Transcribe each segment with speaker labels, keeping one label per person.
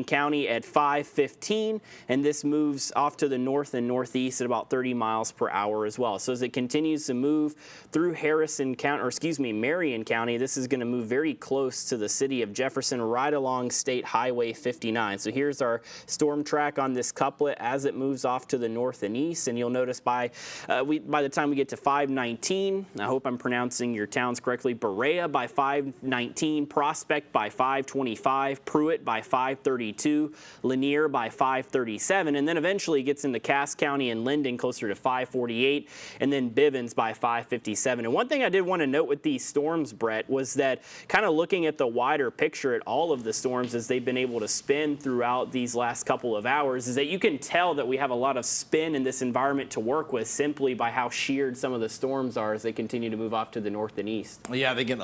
Speaker 1: County at 5:15, and this moves off to the north and northeast at about 30 miles per hour as well. So as it continues to move through Marion County, this is going to move very close to the city of Jefferson, right along State Highway 59. So here's our storm track on this couplet as it moves off to the north and east, and you'll notice by the time we get to 5:19, I hope I'm pronouncing your towns correctly, Berea by 5:19, Prospect by 5:25, Pruitt by 5:32, Lanier by 5:37, and then eventually gets into Cass County and Linden closer to 5:48, and then Bivens by 5:57. And one thing I did want to note with these storms, Brett, was that kind of looking at the wider picture at all of the storms as they've been able to spin throughout these last couple of hours, is that you can tell that we have a lot of spin in this environment to work with simply by how sheared some of the storms are as they continue to move off to the north and east.
Speaker 2: Yeah, they get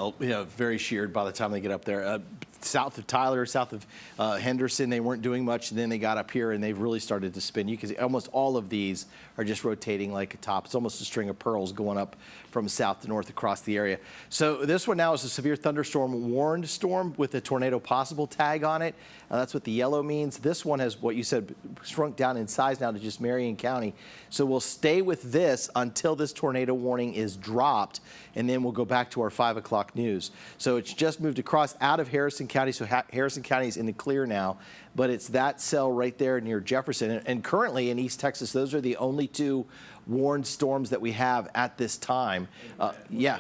Speaker 2: very sheared by the time they get up there. South of Tyler, south of Henderson, they weren't doing much, and then they got up here and they've really started to spin. You can see almost all of these are just rotating like a top. It's almost a string of pearls going up from south to north across the area. So this one now is a severe thunderstorm warned storm with a tornado possible tag on it. That's what the yellow means. This one has, what you said, shrunk down in size now to just Marion County. So we'll stay with this until this tornado warning is dropped, and then we'll go back to our 5 o'clock news. So it's just moved across out of Harrison County, so Harrison County is in the clear now, but it's that cell right there near Jefferson. And currently in East Texas, those are the only two warned storms that we have at this time. Yeah.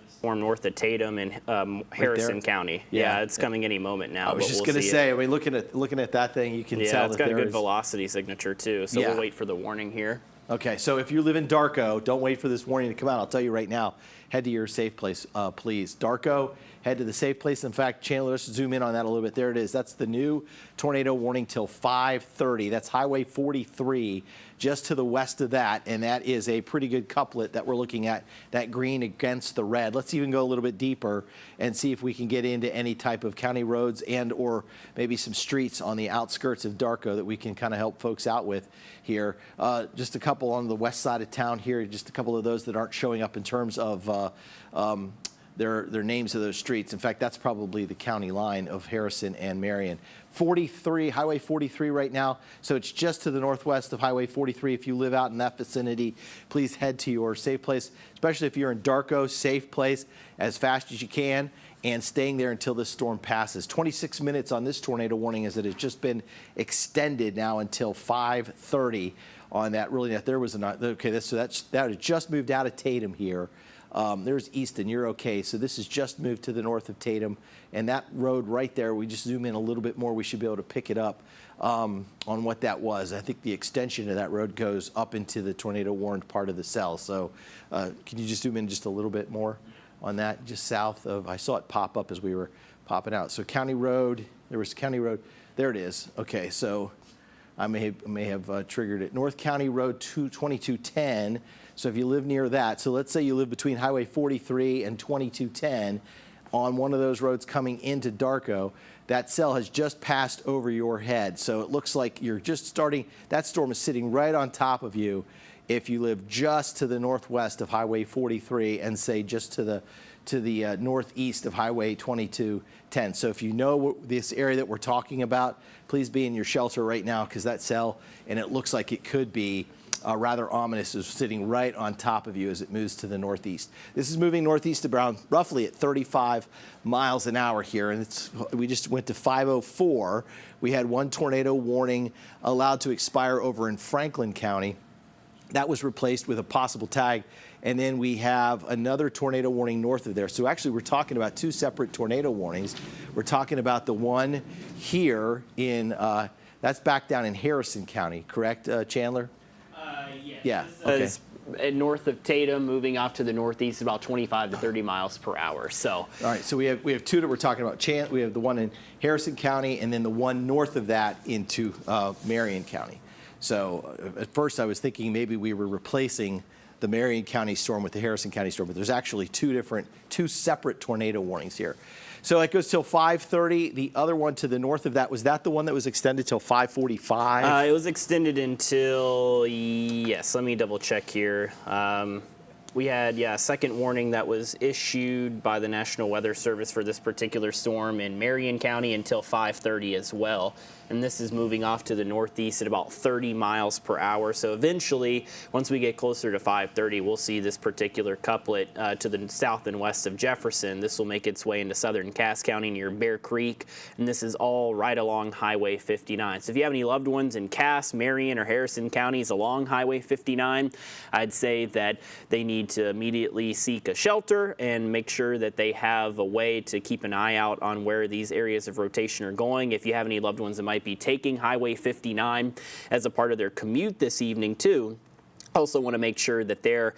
Speaker 1: Storm north of Tatum and Harrison
Speaker 2: right
Speaker 1: County. Yeah, it's coming any moment now.
Speaker 2: I was just going to say, I mean, looking at that thing, you can tell
Speaker 1: that
Speaker 2: it's
Speaker 1: got a good velocity signature too. So we'll wait for the warning here.
Speaker 2: Okay, so if you live in Darko, don't wait for this warning to come out. I'll tell you right now, head to your safe place, please. Darko, head to the safe place. In fact, Chandler, let's zoom in on that a little bit. There it is. That's the new tornado warning till 5:30. That's Highway 43, just to the west of that, and that is a pretty good couplet that we're looking at, that green against the red. Let's even go a little bit deeper and see if we can get into any type of county roads and or maybe some streets on the outskirts of Darko that we can kind of help folks out with here. Just a couple on the west side of town here, just a couple of those that aren't showing up in terms of their names of those streets. In fact, that's probably the county line of Harrison and Marion. 43, Highway 43 right now, so it's just to the northwest of Highway 43. If you live out in that vicinity, please head to your safe place, especially if you're in Darko, safe place as fast as you can, and staying there until this storm passes. 26 minutes on this tornado warning as it has just been extended now until 5:30 on that. Really, there was okay. That had just moved out of Tatum here. There's Easton, you're okay. So this has just moved to the north of Tatum, and that road right there, we just zoom in a little bit more, we should be able to pick it up on what that was. I think the extension of that road goes up into the tornado warned part of the cell. So can you just zoom in just a little bit more on that, just south of, I saw it pop up as we were popping out. So County Road, there was County Road, there it is. Okay, so I may have triggered it. North County Road 2210. So if you live near that, so let's say you live between Highway 43 and 2210 on one of those roads coming into Darko, that cell has just passed over your head. So it looks like you're just starting, that storm is sitting right on top of you if you live just to the northwest of Highway 43 and say just to the northeast of Highway 2210. So if you know this area that we're talking about, please be in your shelter right now, because that cell, and it looks like it could be rather ominous, is sitting right on top of you as it moves to the northeast. This is moving northeast around roughly at 35 miles an hour here, and we just went to 5:04. We had one tornado warning allowed to expire over in Franklin County. That was replaced with a possible tag, and then we have another tornado warning north of there. So actually we're talking about two separate tornado warnings. We're talking about the one here in, that's back down in Harrison County, correct, Chandler?
Speaker 1: Yeah. Okay. North of Tatum, moving off to the northeast, about 25 to 30 miles per hour. So.
Speaker 2: All right. So we have two that we're talking about. We have the one in Harrison County, and then the one north of that into Marion County. So at first I was thinking maybe we were replacing the Marion County storm with the Harrison County storm, but there's actually two separate tornado warnings here. So it goes till 5:30. The other one to the north of that, was that the one that was extended till 5:45?
Speaker 1: It was extended until, yes, let me double check here. We had, a second warning that was issued by the National Weather Service for this particular storm in Marion County until 5:30 as well. And this is moving off to the northeast at about 30 miles per hour. So eventually, once we get closer to 5:30, we'll see this particular couplet to the south and west of Jefferson. This will make its way into southern Cass County near Bear Creek, and this is all right along Highway 59. So if you have any loved ones in Cass, Marion, or Harrison counties along Highway 59, I'd say that they need to immediately seek a shelter and make sure that they have a way to keep an eye out on where these areas of rotation are going. If you have any loved ones that might be taking Highway 59 as a part of their commute this evening too, also want to make sure that they're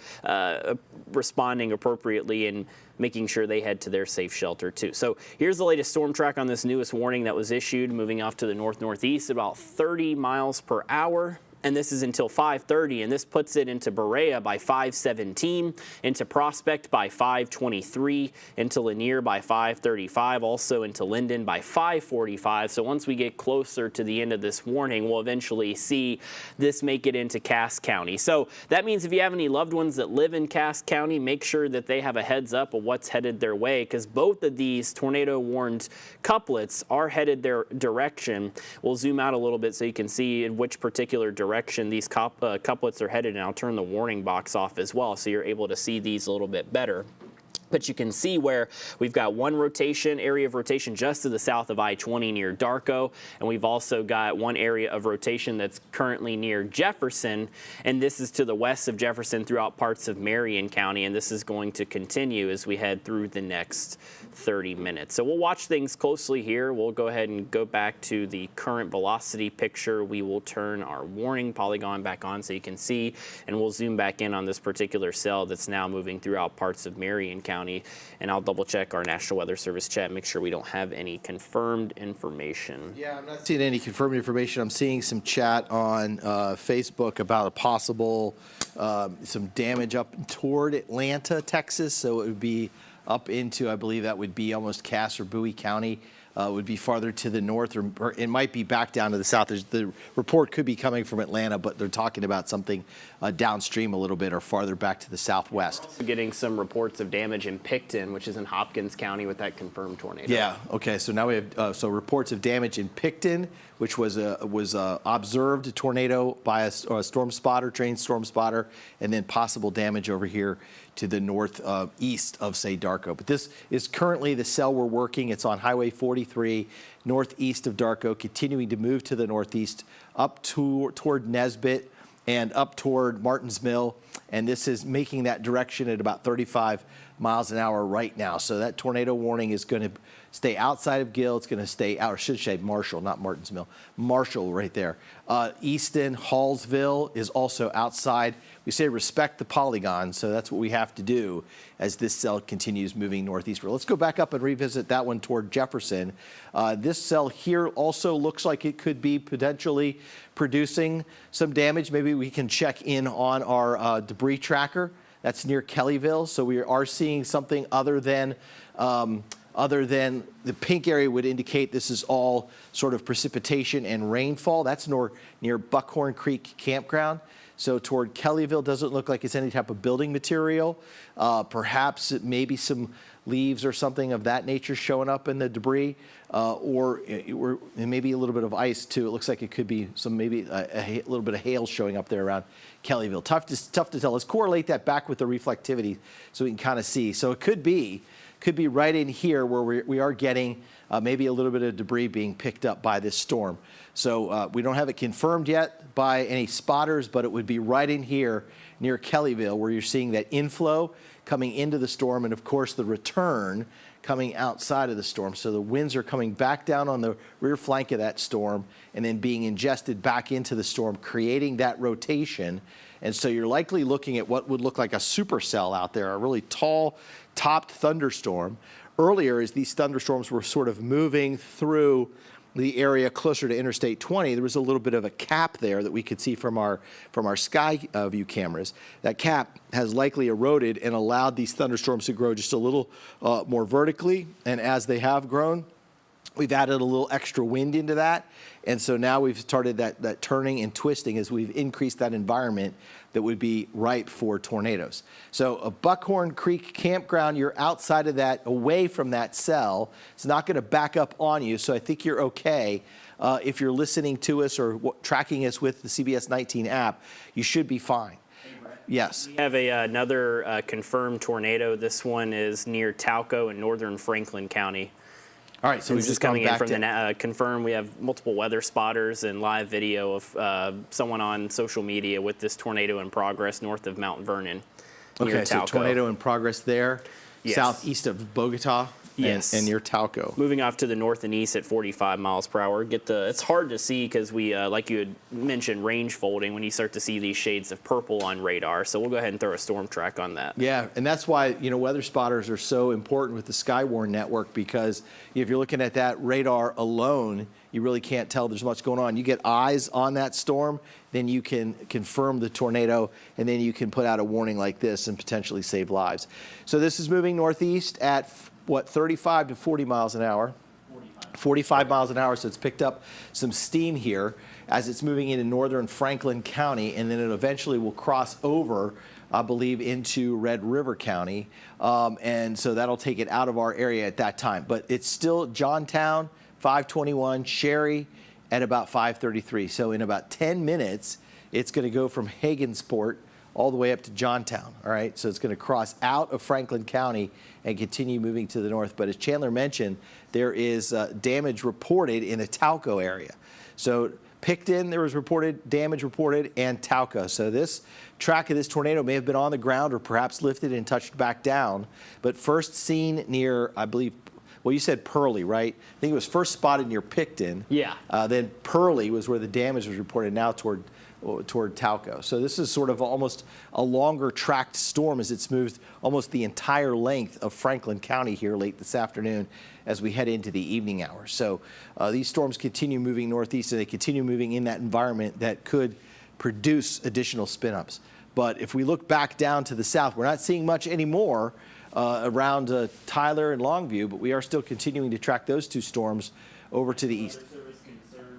Speaker 1: responding appropriately and making sure they head to their safe shelter too. So here's the latest storm track on this newest warning that was issued, moving off to the north-northeast about 30 miles per hour. And this is until 5:30, and this puts it into Berea by 5:17, into Prospect by 5:23, into Lanier by 5:35, also into Linden by 5:45. So once we get closer to the end of this warning, we'll eventually see this make it into Cass County. So that means if you have any loved ones that live in Cass County, make sure that they have a heads up of what's headed their way, because both of these tornado-warned couplets are headed their direction. We'll zoom out a little bit so you can see in which particular direction these couplets are headed, and I'll turn the warning box off as well so you're able to see these a little bit better. But you can see where we've got one area of rotation just to the south of I-20 near Darko, and we've also got one area of rotation that's currently near Jefferson, and this is to the west of Jefferson throughout parts of Marion County, and this is going to continue as we head through the next 30 minutes. So we'll watch things closely here. We'll go ahead and go back to the current velocity picture. We will turn our warning polygon back on so you can see, and we'll zoom back in on this particular cell that's now moving throughout parts of Marion County. And I'll double check our National Weather Service chat, make sure we don't have any confirmed information.
Speaker 2: Yeah, I'm not seeing any confirmed information. I'm seeing some chat on Facebook about a possible some damage up toward Atlanta, Texas. So it would be up into, I believe that would be almost Cass or Bowie County. Would be farther to the north, or it might be back down to the south. The report could be coming from Atlanta, but they're talking about something downstream a little bit or farther back to the southwest.
Speaker 1: We're getting some reports of damage in Picton, which is in Hopkins County, with that confirmed tornado.
Speaker 2: Yeah. Okay. So now we have reports of damage in Picton, which was observed a tornado by a storm spotter, trained storm spotter, and then possible damage over here to the northeast of, say, Darko. But this is currently the cell we're working. It's on Highway 43, northeast of Darko, continuing to move to the northeast, up toward Nesbitt and up toward Martins Mill. And this is making that direction at about 35 miles an hour right now. So that tornado warning is going to stay outside of Gill. It's going to stay out, or should say Marshall, not Martins Mill. Marshall right there. Easton, Hallsville is also outside. We say respect the polygon, so that's what we have to do as this cell continues moving northeastward. Let's go back up and revisit that one toward Jefferson. This cell here also looks like it could be potentially producing some damage. Maybe we can check in on our debris tracker. That's near Kellyville, so we are seeing something other than the pink area would indicate this is all sort of precipitation and rainfall. That's near Buckhorn Creek Campground. So toward Kellyville doesn't look like it's any type of building material. Perhaps maybe some leaves or something of that nature showing up in the debris, or maybe a little bit of ice too. It looks like it could be maybe a little bit of hail showing up there around Kellyville. Tough to tell. Let's correlate that back with the reflectivity so we can kind of see. So it could be right in here where we are getting maybe a little bit of debris being picked up by this storm. So we don't have it confirmed yet by any spotters, but it would be right in here near Kellyville where you're seeing that inflow coming into the storm and, of course, the return coming outside of the storm. So the winds are coming back down on the rear flank of that storm and then being ingested back into the storm, creating that rotation. And so you're likely looking at what would look like a supercell out there, a really tall topped thunderstorm. Earlier, as these thunderstorms were sort of moving through the area closer to Interstate 20, there was a little bit of a cap there that we could see from our sky view cameras. That cap has likely eroded and allowed these thunderstorms to grow just a little more vertically. And as they have grown, We've added a little extra wind into that. And so now we've started that turning and twisting as we've increased that environment that would be ripe for tornadoes. So a Buckhorn Creek campground, you're outside of that, away from that cell. It's not going to back up on you. So I think you're okay. If you're listening to us or tracking us with the CBS19 app, you should be fine. Yes.
Speaker 1: We have another confirmed tornado. This one is near Tauco in northern Franklin County.
Speaker 2: All right, so
Speaker 1: this is coming in from the confirmed. We have multiple weather spotters and live video of someone on social media with this tornado in progress north of Mount Vernon.
Speaker 2: Okay, so tornado in progress there,
Speaker 1: yes.
Speaker 2: Southeast of Bogota.
Speaker 1: Yes.
Speaker 2: And near Tauco.
Speaker 1: Moving off to the north and east at 45 miles per hour. It's hard to see because we, like you had mentioned, range folding when you start to see these shades of purple on radar. So we'll go ahead and throw a storm track on that.
Speaker 2: Yeah, and that's why, weather spotters are so important with the Skywarn network, because if you're looking at that radar alone, you really can't tell there's much going on. You get eyes on that storm, then you can confirm the tornado, and then you can put out a warning like this and potentially save lives. So this is moving northeast at 35 to 40 miles an hour? 45 miles an hour, so it's picked up some steam here as it's moving into northern Franklin County, and then it eventually will cross over, I believe, into Red River County, and so that'll take it out of our area at that time. But it's still Johntown, 521, Sherry at about 533. So in about 10 minutes, it's going to go from Hagensport all the way up to Johntown, all right? So it's going to cross out of Franklin County and continue moving to the north. But as Chandler mentioned, there is damage reported in the Tauco area. So Picton, there was damage reported, and Tauco. So this track of this tornado may have been on the ground or perhaps lifted and touched back down, but first seen near, I believe, well, you said Pearly, right? I think it was first spotted near Picton.
Speaker 1: Yeah.
Speaker 2: Then Pearly was where the damage was reported, now toward Tauco. So this is sort of almost a longer tracked storm as it's moved almost the entire length of Franklin County here late this afternoon as we head into the evening hours. So these storms continue moving northeast, and they continue moving in that environment that could produce additional spin-ups. But if we look back down to the south, we're not seeing much anymore around Tyler and Longview, but we are still continuing to track those two storms over to the east.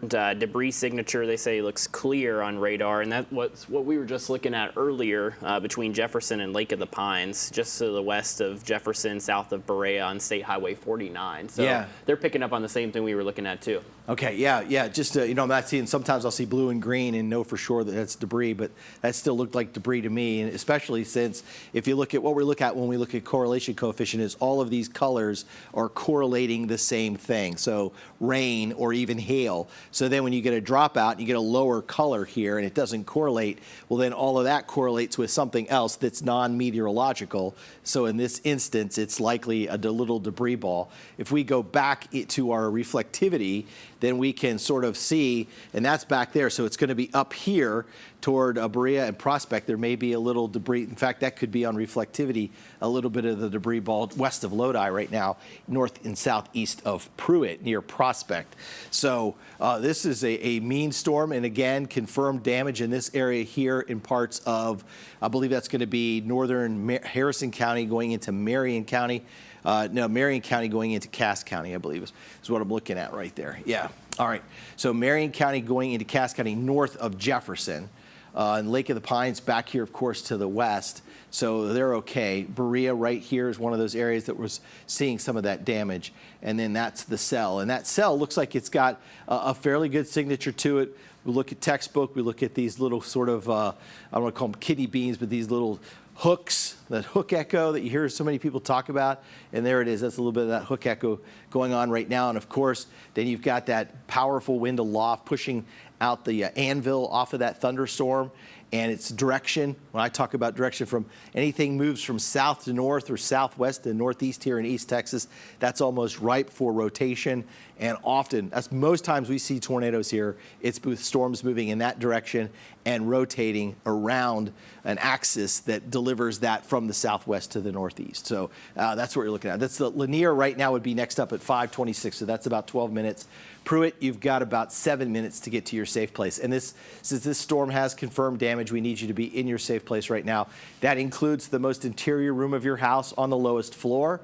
Speaker 1: Debris signature, they say, looks clear on radar, and that's what we were just looking at earlier between Jefferson and Lake of the Pines, just to the west of Jefferson, south of Berea on State Highway 49. So
Speaker 2: yeah,
Speaker 1: they're picking up on the same thing we were looking at too.
Speaker 2: Okay, yeah. Just I'm not seeing. Sometimes I'll see blue and green and know for sure that that's debris, but that still looked like debris to me. And especially since if you look at what we look at when we look at correlation coefficient, is all of these colors are correlating the same thing. So rain or even hail. So then when you get a dropout, you get a lower color here, and it doesn't correlate. Well, then all of that correlates with something else that's non-meteorological. So in this instance, it's likely a little debris ball. If we go back to our reflectivity, then we can sort of see, and that's back there, so it's going to be up here toward Berea and Prospect. There may be a little debris. In fact, that could be on reflectivity, a little bit of the debris ball west of Lodi right now, north and southeast of Pruitt near Prospect. So this is a mean storm, and again, confirmed damage in this area here in parts of, I believe that's going to be northern Harrison County going into Marion County. No, Marion County going into Cass County, I believe is what I'm looking at right there. Yeah. All right. So Marion County going into Cass County north of Jefferson. And Lake of the Pines back here, of course, to the west. So they're okay. Berea right here is one of those areas that was seeing some of that damage. And then that's the cell. And that cell looks like it's got a fairly good signature to it. We look at textbook. We look at these little sort of, I don't want to call them kidney beans, but these little hooks, that hook echo that you hear so many people talk about, and there it is. That's a little bit of that hook echo going on right now. And of course, then you've got that powerful wind aloft pushing out the anvil off of that thunderstorm, and its direction. When I talk about direction, from anything moves from south to north or southwest to northeast here in East Texas, that's almost ripe for rotation. And often, that's most times we see tornadoes here, it's with storms moving in that direction and rotating around an axis that delivers that from the southwest to the northeast. So that's what you're looking at. That's the Lanier right now would be next up at 5:26, so that's about 12 minutes. Pruitt, you've got about 7 minutes to get to your safe place. And since this storm has confirmed damage, we need you to be in your safe place right now. That includes the most interior room of your house on the lowest floor.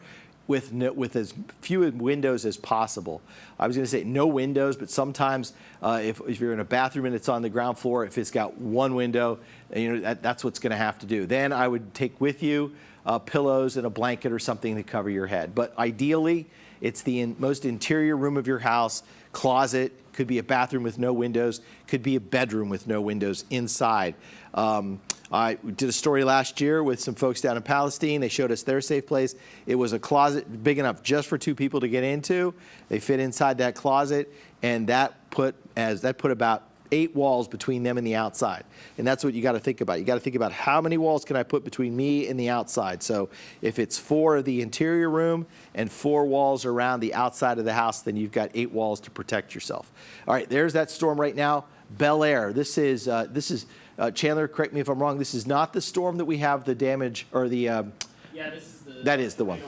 Speaker 2: with as few windows as possible. I was going to say no windows, but sometimes if you're in a bathroom and it's on the ground floor, if it's got one window, that's what's going to have to do. Then I would take with you pillows and a blanket or something to cover your head. But ideally, it's the most interior room of your house, closet, could be a bathroom with no windows, could be a bedroom with no windows inside. I did a story last year with some folks down in Palestine. They showed us their safe place. It was a closet big enough just for 2 people to get into. They fit inside that closet, and that put about 8 walls between them and the outside. And that's what you got to think about. You got to think about how many walls can I put between me and the outside. So if it's 4 of the interior room and 4 walls around the outside of the house, then you've got 8 walls to protect yourself. All right, there's that storm right now. Bel Air. This is Chandler, correct me if I'm wrong. This is not the storm that we have the damage or the.
Speaker 1: Yeah, this is the.
Speaker 2: That is the one.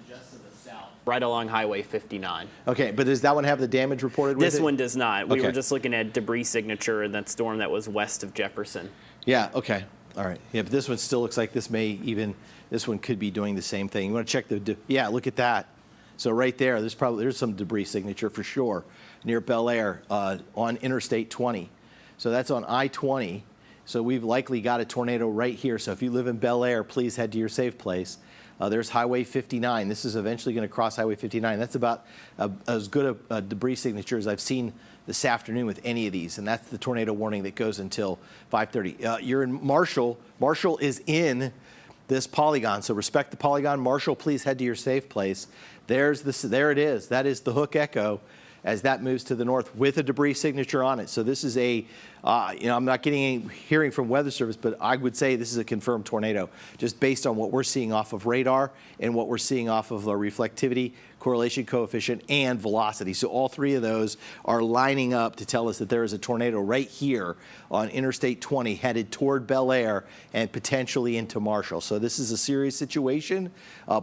Speaker 1: Just to the south, right along Highway 59.
Speaker 2: Okay, but does that one have the damage reported with it?
Speaker 1: This one does not. We
Speaker 2: Okay.
Speaker 1: were just looking at debris signature in that storm that was west of Jefferson.
Speaker 2: Yeah. Okay. All right. Yeah, but this one still looks like this one could be doing the same thing. You want to check yeah, look at that. So right there, there's some debris signature for sure near Bel Air on Interstate 20. So that's on I-20. So we've likely got a tornado right here. So if you live in Bel Air, please head to your safe place. There's Highway 59. This is eventually going to cross Highway 59. That's about as good a debris signature as I've seen this afternoon with any of these. And that's the tornado warning that goes until 5:30. You're in Marshall. Marshall is in this polygon. So respect the polygon. Marshall, please head to your safe place. There it is. That is the Hook Echo as that moves to the north with a debris signature on it. So this is I'm not getting any hearing from Weather Service, but I would say this is a confirmed tornado just based on what we're seeing off of radar and what we're seeing off of the reflectivity, correlation coefficient, and velocity. So all 3 of those are lining up to tell us that there is a tornado right here on Interstate 20 headed toward Bel Air and potentially into Marshall. So this is a serious situation.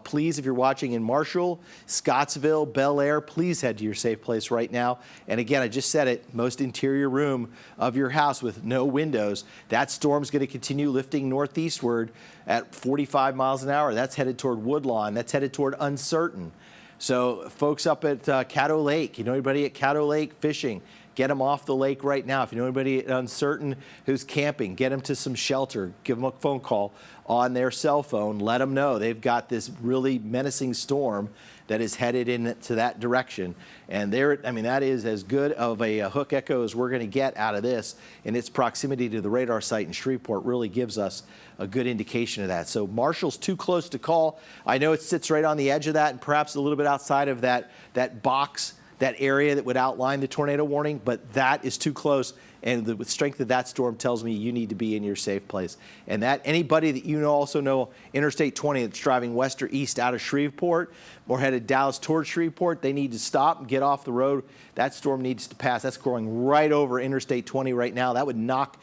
Speaker 2: Please, if you're watching in Marshall, Scottsville, Bel Air, please head to your safe place right now. And again, I just said it, most interior room of your house with no windows. That storm's going to continue lifting northeastward at 45 miles an hour. That's headed toward Woodlawn. That's headed toward Uncertain. So folks up at Caddo Lake, you know anybody at Caddo Lake fishing, get them off the lake right now. If you know anybody at Uncertain who's camping, get them to some shelter. Give them a phone call on their cell phone. Let them know they've got this really menacing storm that is headed into that direction. And that is as good of a hook echo as we're going to get out of this. And its proximity to the radar site in Shreveport really gives us a good indication of that. So Marshall's too close to call. I know it sits right on the edge of that and perhaps a little bit outside of that box, that area that would outline the tornado warning, but that is too close. And the strength of that storm tells me you need to be in your safe place. And that anybody that you know also know Interstate 20 that's driving west or east out of Shreveport or headed Dallas towards Shreveport, they need to stop and get off the road. That storm needs to pass. That's going right over Interstate 20 right now. That would knock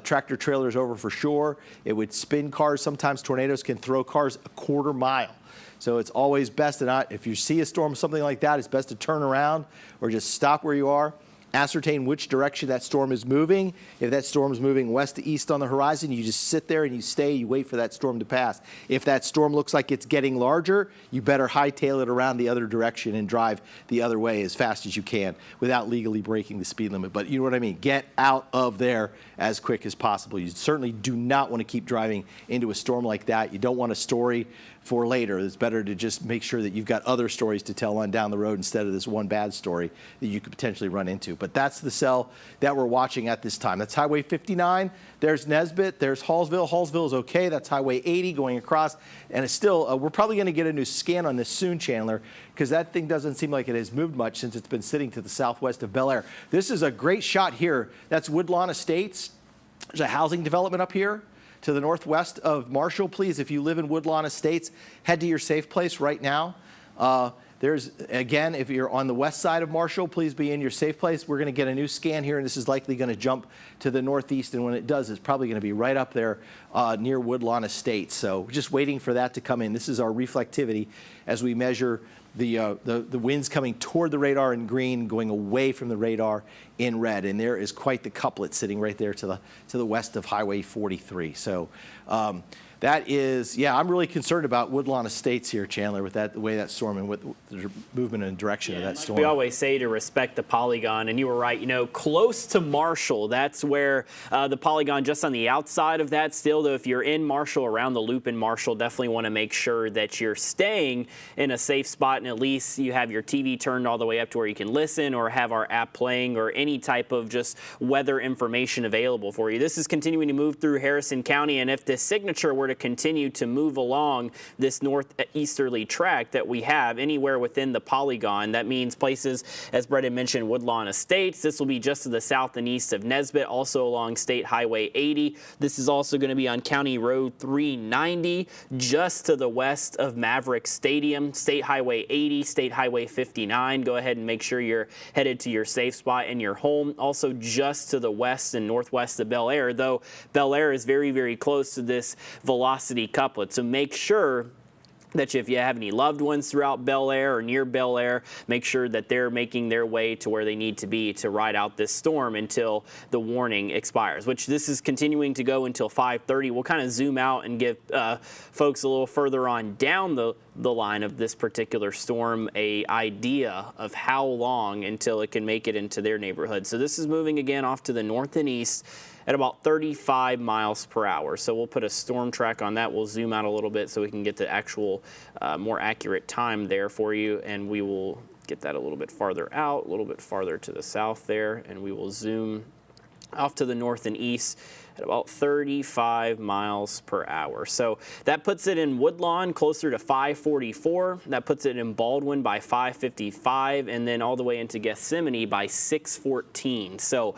Speaker 2: tractor trailers over for sure. It would spin cars. Sometimes tornadoes can throw cars a quarter mile. So it's always best to not, if you see a storm, something like that, it's best to turn around or just stop where you are. Ascertain which direction that storm is moving. If that storm is moving west to east on the horizon, you just sit there and you stay, you wait for that storm to pass. If that storm looks like it's getting larger, you better hightail it around the other direction and drive the other way as fast as you can without legally breaking the speed limit. But you know what I mean? Get out of there as quick as possible. You certainly do not want to keep driving into a storm like that. You don't want a story for later. It's better to just make sure that you've got other stories to tell on down the road instead of this one bad story that you could potentially run into. But that's the cell that we're watching at this time. That's Highway 59. There's Nesbitt. There's Hallsville. Hallsville is okay. That's Highway 80 going across. And it's still, we're probably going to get a new scan on this soon, Chandler, because that thing doesn't seem like it has moved much since it's been sitting to the southwest of Bel Air. This is a great shot here. That's Woodlawn Estates. There's a housing development up here to the northwest of Marshall. Please, if you live in Woodlawn Estates, head to your safe place right now. There's, again, if you're on the west side of Marshall, please be in your safe place. We're going to get a new scan here, and this is likely going to jump to the northeast, and when it does, it's probably going to be right up there near Woodlawn Estates. So we're just waiting for that to come in. This is our reflectivity as we measure the winds coming toward the radar in green, going away from the radar in red. And there is quite the couplet sitting right there to the west of Highway 43. So That is, yeah, I'm really concerned about Woodlawn Estates here, Chandler, with the way that storm and with the movement and direction of that storm.
Speaker 1: We always say to respect the polygon, and you were right, close to Marshall, that's where the polygon just on the outside of that still, though if you're in Marshall, around the loop in Marshall, definitely want to make sure that you're staying in a safe spot and at least you have your TV turned all the way up to where you can listen or have our app playing or any type of just weather information available for you. This is continuing to move through Harrison County, and if this signature were to continue to move along this northeasterly track that we have anywhere within the polygon, that means places, as Brett had mentioned, Woodlawn Estates. This will be just to the south and east of Nesbitt, also along State Highway 80. This is also going to be on County Road 390, just to the west of Maverick Stadium, State Highway 80, State Highway 59. Go ahead and make sure you're headed to your safe spot in your home. Also just to the west and northwest of Bel Air, though Bel Air is very, very close to this velocity couplet. So make sure that if you have any loved ones throughout Bel Air or near Bel Air, make sure that they're making their way to where they need to be to ride out this storm until the warning expires, which this is continuing to go until 5:30. We'll kind of zoom out and give folks a little further on down the line of this particular storm a idea of how long until it can make it into their neighborhood. So this is moving again off to the north and east at about 35 miles per hour. So we'll put a storm track on that. We'll zoom out a little bit so we can get the actual more accurate time there for you. And we will get that a little bit farther out, a little bit farther to the south there. And we will zoom off to the north and east at about 35 miles per hour. So that puts it in Woodlawn closer to 544. That puts it in Baldwin by 555, and then all the way into Gethsemane by 614. So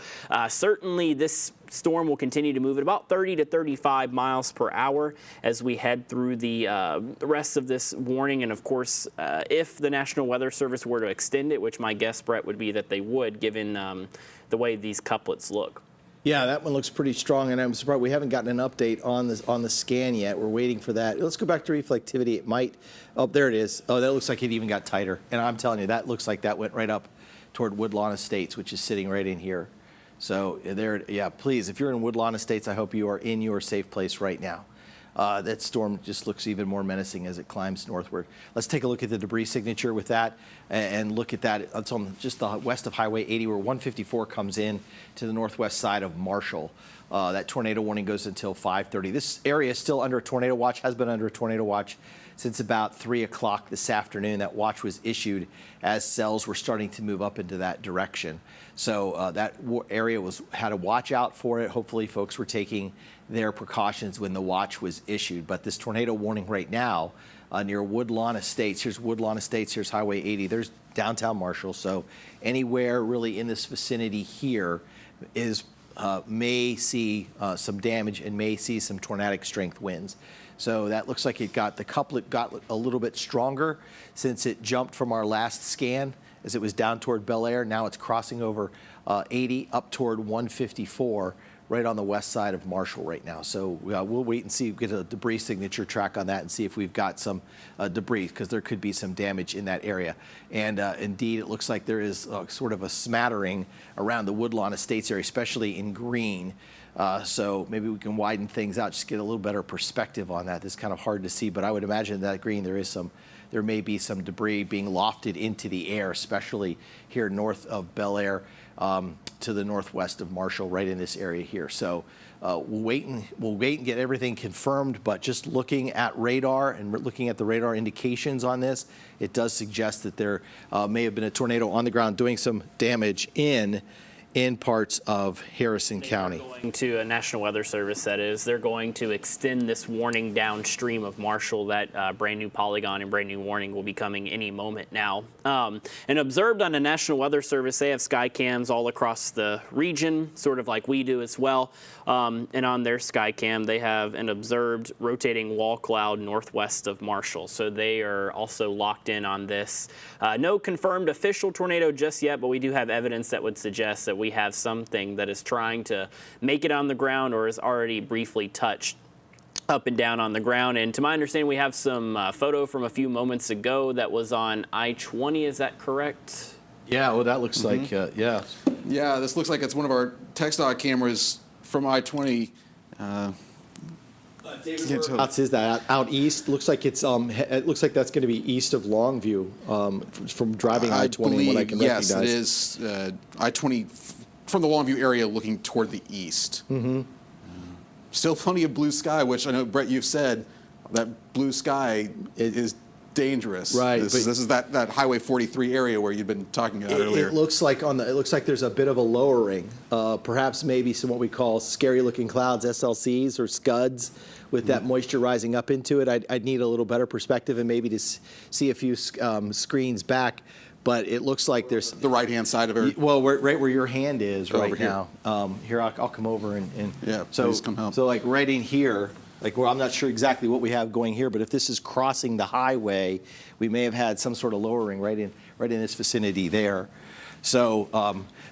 Speaker 1: certainly this storm will continue to move at about 30 to 35 miles per hour as we head through the rest of this warning. And of course, if the National Weather Service were to extend it, which my guess, Brett, would be that they would, given the way these couplets look.
Speaker 2: Yeah, that one looks pretty strong, and I'm surprised we haven't gotten an update on the scan yet. We're waiting for that. Let's go back to reflectivity. It might. Oh, there it is. Oh, that looks like it even got tighter. And I'm telling you, that looks like that went right up toward Woodlawn Estates, which is sitting right in here. So there, yeah, please, if you're in Woodlawn Estates, I hope you are in your safe place right now. That storm just looks even more menacing as it climbs northward. Let's take a look at the debris signature with that and look at that. It's on just the west of Highway 80 where 154 comes in to the northwest side of Marshall. That tornado warning goes until 5:30. This area is still under a tornado watch, has been under a tornado watch since about 3 o'clock this afternoon. That watch was issued as cells were starting to move up into that direction. So that area had a watch out for it. Hopefully folks were taking their precautions when the watch was issued. But this tornado warning right now near Woodlawn Estates, here's Woodlawn Estates, here's Highway 80, there's downtown Marshall. So anywhere really in this vicinity here is may see some damage and may see some tornadic strength winds. So that looks like the couplet got a little bit stronger since it jumped from our last scan as it was down toward Bel Air. Now it's crossing over 80 up toward 154 right on the west side of Marshall right now. So we'll wait and see, get a debris signature track on that and see if we've got some debris, because there could be some damage in that area. And indeed, it looks like there is sort of a smattering around the Woodlawn Estates area, especially in green. So maybe we can widen things out, just get a little better perspective on that. It's kind of hard to see, but I would imagine that green there may be some debris being lofted into the air, especially here north of Bel Air to the northwest of Marshall, right in this area here. So we'll wait and get everything confirmed, but just looking at radar and looking at the radar indications on this, it does suggest that there may have been a tornado on the ground doing some damage in parts of Harrison County.
Speaker 1: Going to a National Weather Service, that is, they're going to extend this warning downstream of Marshall. That brand new polygon and brand new warning will be coming any moment now. And observed on the National Weather Service, they have sky cams all across the region, sort of like we do as well. And on their sky cam, they have an observed rotating wall cloud northwest of Marshall. So they are also locked in on this. No confirmed official tornado just yet, but we do have evidence that would suggest that we have something that is trying to make it on the ground or is already briefly touched up and down on the ground. And to my understanding, we have some photo from a few moments ago that was on I-20. Is that correct?
Speaker 2: Yeah, well, that looks like, yeah.
Speaker 3: Yeah, this looks like it's one of our TxDOT cameras from I-20
Speaker 2: Whereabouts is that? Out east? Looks like it's it looks like that's going to be east of Longview from driving I-20 and what I can
Speaker 3: yes,
Speaker 2: recognize.
Speaker 3: it is I-20 from the Longview area looking toward the east. Mm-hmm. Still plenty of blue sky, which I know, Brett, you've said that blue sky is dangerous.
Speaker 2: Right.
Speaker 3: This is that Highway 43 area where you've been talking about earlier.
Speaker 2: It looks like there's a bit of a lowering, perhaps maybe some what we call scary-looking clouds, SLCs or scuds, with that moisture rising up into it. I'd need a little better perspective and maybe to see a few screens back. But it looks like there's
Speaker 3: the right-hand side of it.
Speaker 2: Well, right where your hand is right
Speaker 3: over here.
Speaker 2: now. Here, I'll come over and
Speaker 3: yeah.
Speaker 2: So
Speaker 3: Please come help.
Speaker 2: So like right in here. Like, well, I'm not sure exactly what we have going here, but if this is crossing the highway, we may have had some sort of lowering right in this vicinity there. So,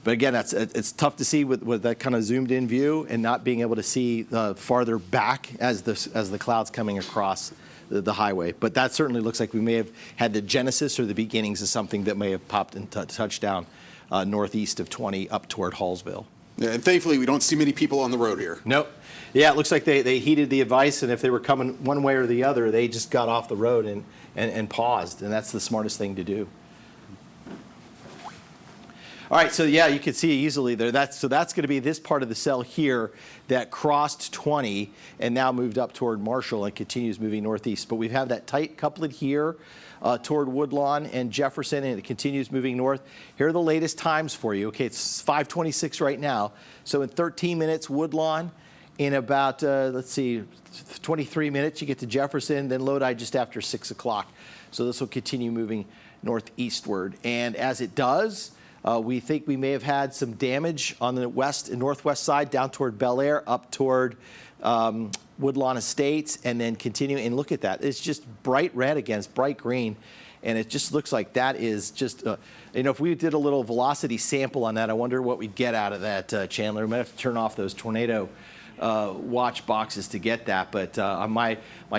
Speaker 2: but again, it's tough to see with that kind of zoomed in view and not being able to see farther back as the clouds coming across the highway. But that certainly looks like we may have had the genesis or the beginnings of something that may have popped and touched down northeast of 20 up toward Hallsville.
Speaker 3: Yeah, and thankfully, we don't see many people on the road here.
Speaker 2: Nope. Yeah, it looks like they heeded the advice, and if they were coming one way or the other, they just got off the road and paused, and that's the smartest thing to do. All right, so yeah, you can see easily there. That's going to be this part of the cell here that crossed 20 and now moved up toward Marshall and continues moving northeast. But we have that tight couplet here toward Woodlawn and Jefferson, and it continues moving north. Here are the latest times for you. Okay, it's 5:26 right now. So in 13 minutes, Woodlawn. In about, 23 minutes, you get to Jefferson, then Lodi just after 6 o'clock. So this will continue moving northeastward. And as it does, we think we may have had some damage on the west and northwest side down toward Bel Air, up toward Woodlawn Estates, and then continuing. And look at that. It's just bright red against bright green. And it just looks like that is just, if we did a little velocity sample on that, I wonder what we'd get out of that, Chandler. We might have to turn off those tornado watch boxes to get that, but my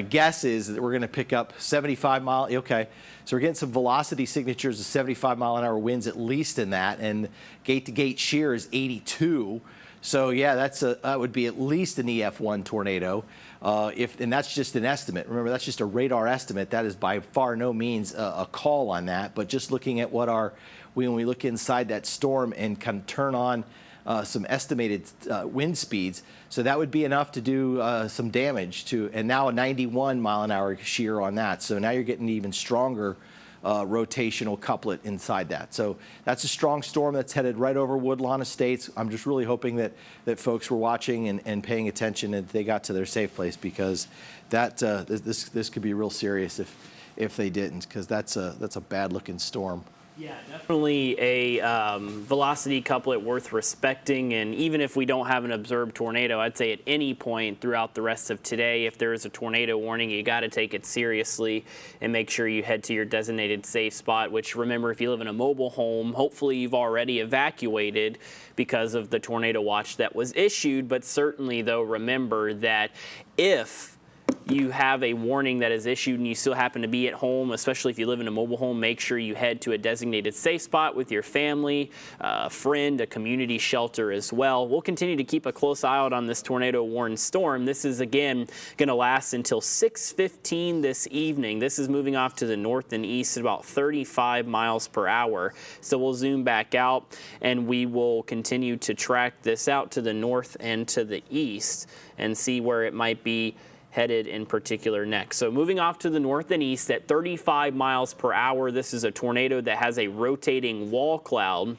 Speaker 2: guess is that we're going to pick up 75 mile. Okay, so we're getting some velocity signatures of 75 mile an hour winds at least in that, and gate to gate shear is 82. So yeah, that would be at least an EF1 tornado. And that's just an estimate. Remember, that's just a radar estimate. That is by far no means a call on that. But just looking at what when we look inside that storm and kind of turn on some estimated wind speeds, so that would be enough to do some damage to, and now a 91 mile an hour shear on that. So now you're getting even stronger rotational couplet inside that. So that's a strong storm that's headed right over Woodlawn Estates. I'm just really hoping that folks were watching and paying attention and they got to their safe place, because that this could be real serious if they didn't, because that's a bad looking storm.
Speaker 1: Yeah, definitely a velocity couplet worth respecting, and even if we don't have an observed tornado, I'd say at any point throughout the rest of today, if there is a tornado warning, you got to take it seriously and make sure you head to your designated safe spot, which, remember, if you live in a mobile home, hopefully you've already evacuated because of the tornado watch that was issued. But certainly, though, remember that if you have a warning that is issued and you still happen to be at home, especially if you live in a mobile home, make sure you head to a designated safe spot with your family, a friend, a community shelter as well. We'll continue to keep a close eye out on this tornado-warned storm. This is, again, going to last until 6:15 this evening. This is moving off to the north and east at about 35 miles per hour. So we'll zoom back out and we will continue to track this out to the north and to the east and see where it might be headed in particular next. So moving off to the north and east at 35 miles per hour, this is a tornado that has a rotating wall cloud.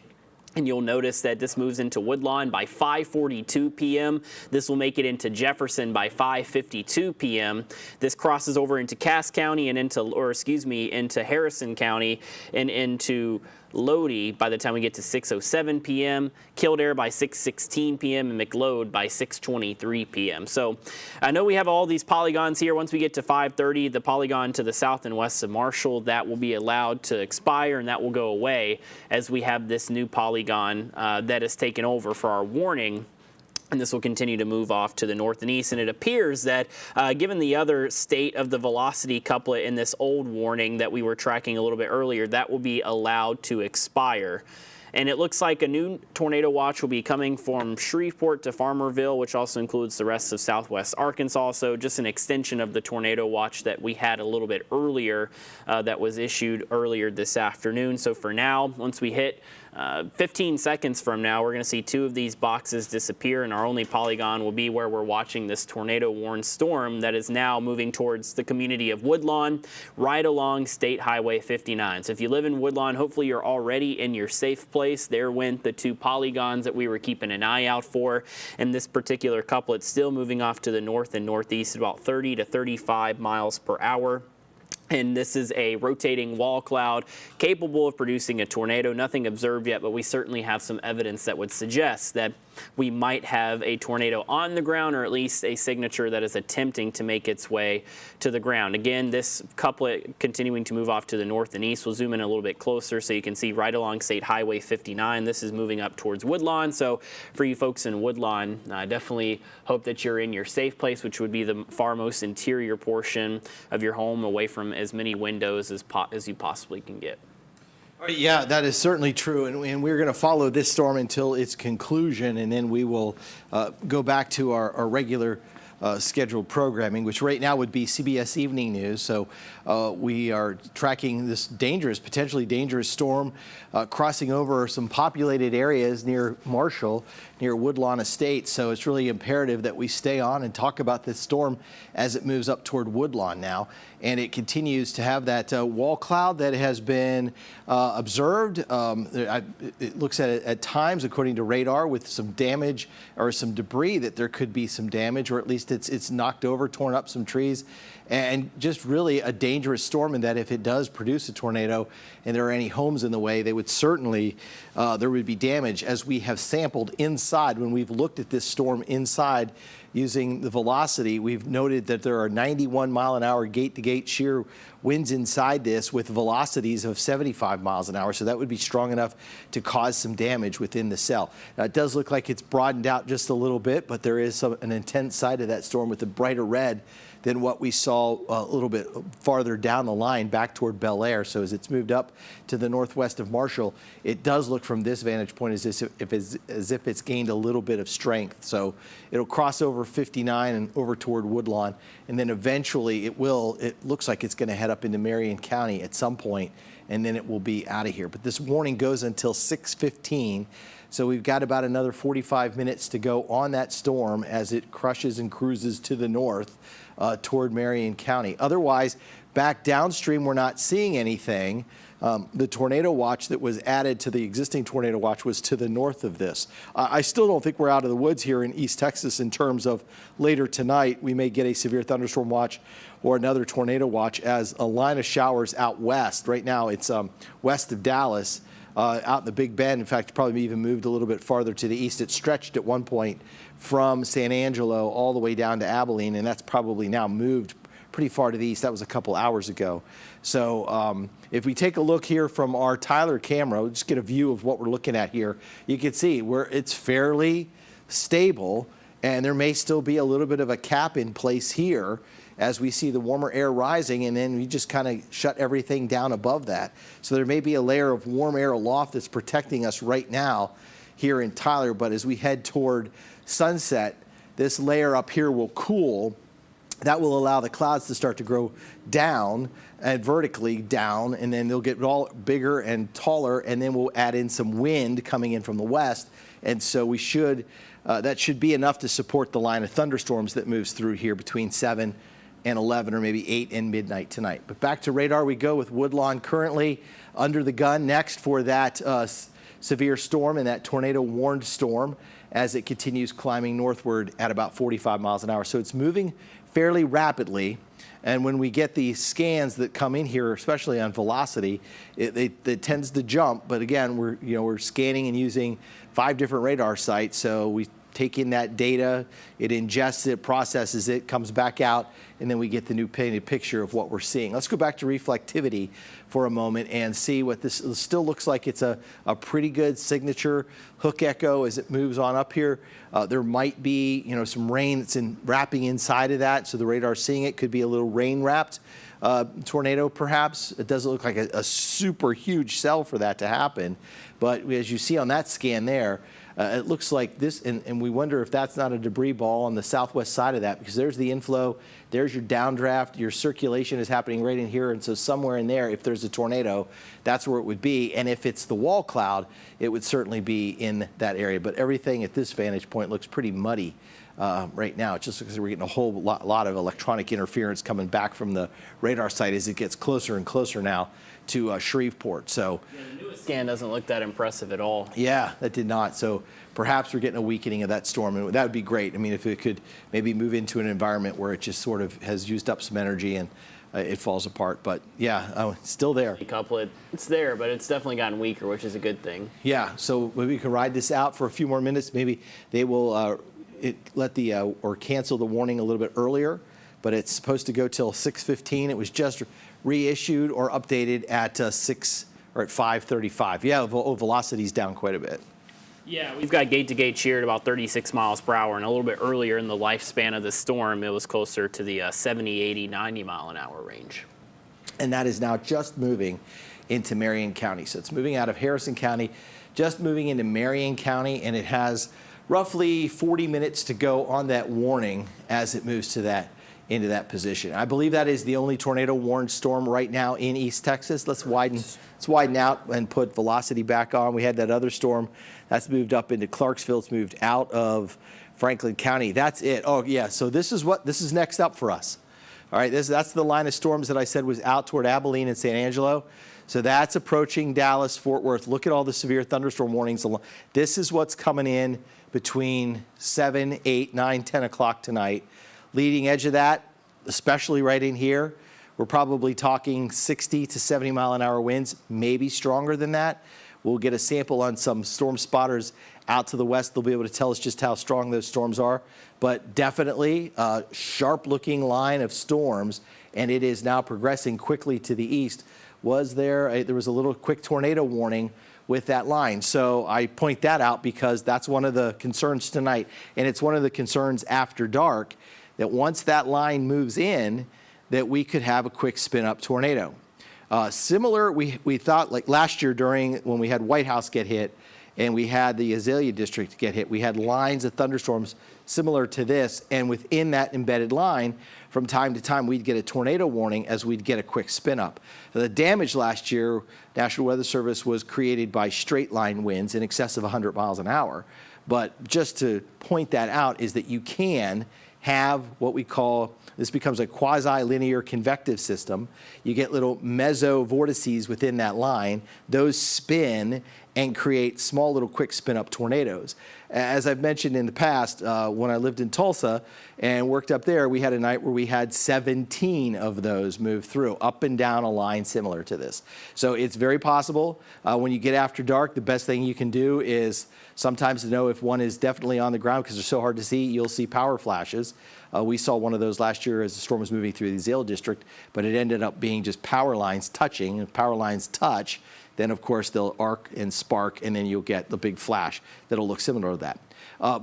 Speaker 1: And you'll notice that this moves into Woodlawn by 5:42 p.m. This will make it into Jefferson by 5:52 p.m. This crosses over into Cass County and into Harrison County and into Lodi by the time we get to 6:07 p.m., Kildare by 6:16 p.m., and McLeod by 6:23 p.m. So I know we have all these polygons here. Once we get to 5:30, the polygon to the south and west of Marshall, that will be allowed to expire and that will go away as we have this new polygon that has taken over for our warning. And this will continue to move off to the north and east. And it appears that given the other state of the velocity couplet in this old warning that we were tracking a little bit earlier, that will be allowed to expire. And it looks like a new tornado watch will be coming from Shreveport to Farmerville, which also includes the rest of southwest Arkansas. So just an extension of the tornado watch that we had a little bit earlier that was issued earlier this afternoon. So for now, once we hit 15 seconds from now, we're going to see 2 of these boxes disappear, and our only polygon will be where we're watching this tornado-warned storm that is now moving towards the community of Woodlawn, right along State Highway 59. So if you live in Woodlawn, hopefully you're already in your safe place. There went the 2 polygons that we were keeping an eye out for. And this particular couplet still moving off to the north and northeast at about 30 to 35 miles per hour. And this is a rotating wall cloud capable of producing a tornado. Nothing observed yet, but we certainly have some evidence that would suggest that we might have a tornado on the ground, or at least a signature that is attempting to make its way to the ground. Again, this couplet continuing to move off to the north and east. We'll zoom in a little bit closer so you can see right along State Highway 59. This is moving up towards Woodlawn. So for you folks in Woodlawn, definitely hope that you're in your safe place, which would be the far most interior portion of your home, away from as many windows as you possibly can get.
Speaker 2: Yeah, that is certainly true, and we're going to follow this storm until its conclusion, and then we will go back to our regular scheduled programming, which right now would be CBS Evening News. So we are tracking this potentially dangerous storm crossing over some populated areas near Marshall, near Woodlawn Estates. So it's really imperative that we stay on and talk about this storm as it moves up toward Woodlawn now. And it continues to have that wall cloud that has been observed. It looks at times, according to radar, with some damage or some debris, that there could be some damage, or at least it's knocked over, torn up some trees. And just really a dangerous storm, in that if it does produce a tornado and there are any homes in the way, they would certainly, there would be damage. As we have sampled inside, when we've looked at this storm inside using the velocity, we've noted that there are 91-mile-an-hour gate-to-gate shear winds inside this with velocities of 75 miles an hour. So that would be strong enough to cause some damage within the cell. Now, it does look like it's broadened out just a little bit, but there is an intense side of that storm with a brighter red than what we saw a little bit farther down the line back toward Bel Air. So as it's moved up to the northwest of Marshall, it does look from this vantage point as if it's gained a little bit of strength. So it'll cross over 59 and over toward Woodlawn, and then eventually it looks like it's going to head up into Marion County at some point, and then it will be out of here. But this warning goes until 6:15. So we've got about another 45 minutes to go on that storm as it crushes and cruises to the north toward Marion County. Otherwise, back downstream, we're not seeing anything. The tornado watch that was added to the existing tornado watch was to the north of this. I still don't think we're out of the woods here in East Texas in terms of later tonight. We may get a severe thunderstorm watch or another tornado watch as a line of showers out west. Right now, it's west of Dallas. Out in the Big Bend. In fact, probably even moved a little bit farther to the east. It stretched at one point from San Angelo all the way down to Abilene, and that's probably now moved pretty far to the east. That was a couple hours ago. So if we take a look here from our Tyler camera, we'll just get a view of what we're looking at here. You can see where it's fairly stable, and there may still be a little bit of a cap in place here as we see the warmer air rising, and then we just kind of shut everything down above that. So there may be a layer of warm air aloft that's protecting us right now here in Tyler, but as we head toward sunset, this layer up here will cool. That will allow the clouds to start to grow down and vertically down, and then they'll get all bigger and taller, and then we'll add in some wind coming in from the west. And so we should, that should be enough to support the line of thunderstorms that moves through here between 7 and 11, or maybe 8 and midnight tonight. But back to radar we go with Woodlawn currently under the gun next for that severe storm and that tornado-warned storm as it continues climbing northward at about 45 miles an hour. So it's moving fairly rapidly. And when we get the scans that come in here, especially on velocity, it tends to jump. But again, we're scanning and using 5 different radar sites. So we take in that data, it ingests it, processes it, comes back out, and then we get the new painted picture of what we're seeing. Let's go back to reflectivity for a moment and see what this still looks like. It's a pretty good signature hook echo as it moves on up here. There might be some rain that's wrapping inside of that, so the radar's seeing it. Could be a little rain wrapped tornado, perhaps. It doesn't look like a super huge cell for that to happen. But as you see on that scan there, it looks like this, and we wonder if that's not a debris ball on the southwest side of that, because there's the inflow, there's your downdraft, your circulation is happening right in here, and so somewhere in there, if there's a tornado, that's where it would be. And if it's the wall cloud, it would certainly be in that area. But everything at this vantage point looks pretty muddy right now. It just looks like we're getting a whole lot of electronic interference coming back from the radar site as it gets closer and closer now to Shreveport. So
Speaker 1: yeah, the newest scan doesn't look that impressive at all.
Speaker 2: Yeah, that did not. So perhaps we're getting a weakening of that storm, and that would be great. I mean, if it could maybe move into an environment where it just sort of has used up some energy and it falls apart. But yeah, it's still there.
Speaker 1: A couple it's there, but it's definitely gotten weaker, which is a good thing.
Speaker 2: Yeah, so maybe we can ride this out for a few more minutes. Maybe they will let the or cancel the warning a little bit earlier, but it's supposed to go till 6:15. It was just reissued or updated at 6 or at 5:35. Yeah, velocity's down quite a bit.
Speaker 1: Yeah, we've got gate-to-gate shear at about 36 miles per hour, and a little bit earlier in the lifespan of the storm, it was closer to the 70, 80, 90 mile an hour range.
Speaker 2: And that is now just moving into Marion County. So it's moving out of Harrison County, just moving into Marion County, and it has roughly 40 minutes to go on that warning as it moves to into that position. I believe that is the only tornado warned storm right now in East Texas. Let's widen out and put velocity back on. We had that other storm that's moved up into Clarksville. It's moved out of Franklin County. That's it. Oh yeah. So this is next up for us. All right. That's the line of storms that I said was out toward Abilene and San Angelo. So that's approaching Dallas, Fort Worth. Look at all the severe thunderstorm warnings. This is what's coming in between 7, 8, 9, 10 o'clock tonight. Leading edge of that, especially right in here, we're probably talking 60 to 70 mile an hour winds, maybe stronger than that. We'll get a sample on some storm spotters out to the west. They'll be able to tell us just how strong those storms are. But definitely a sharp looking line of storms, and it is now progressing quickly to the east. There was a little quick tornado warning with that line. So I point that out because that's one of the concerns tonight, and it's one of the concerns after dark, that once that line moves in, that we could have a quick spin-up tornado. Similar, we thought like last year when we had White House get hit and we had the Azalea District get hit, we had lines of thunderstorms similar to this, and within that embedded line, from time to time, we'd get a tornado warning as we'd get a quick spin-up. The damage last year, National Weather Service, was created by straight line winds in excess of 100 miles an hour. But just to point that out is that you can have what we call, this becomes a quasi-linear convective system. You get little mesovortices within that line. Those spin and create small little quick spin-up tornadoes. As I've mentioned in the past, when I lived in Tulsa and worked up there, we had a night where we had 17 of those move through, up and down a line similar to this. So it's very possible. When you get after dark, the best thing you can do is sometimes to know if one is definitely on the ground, because they're so hard to see, you'll see power flashes. We saw one of those last year as the storm was moving through the Azalea District, but it ended up being just power lines touching. If power lines touch, then of course they'll arc and spark, and then you'll get the big flash that'll look similar to that.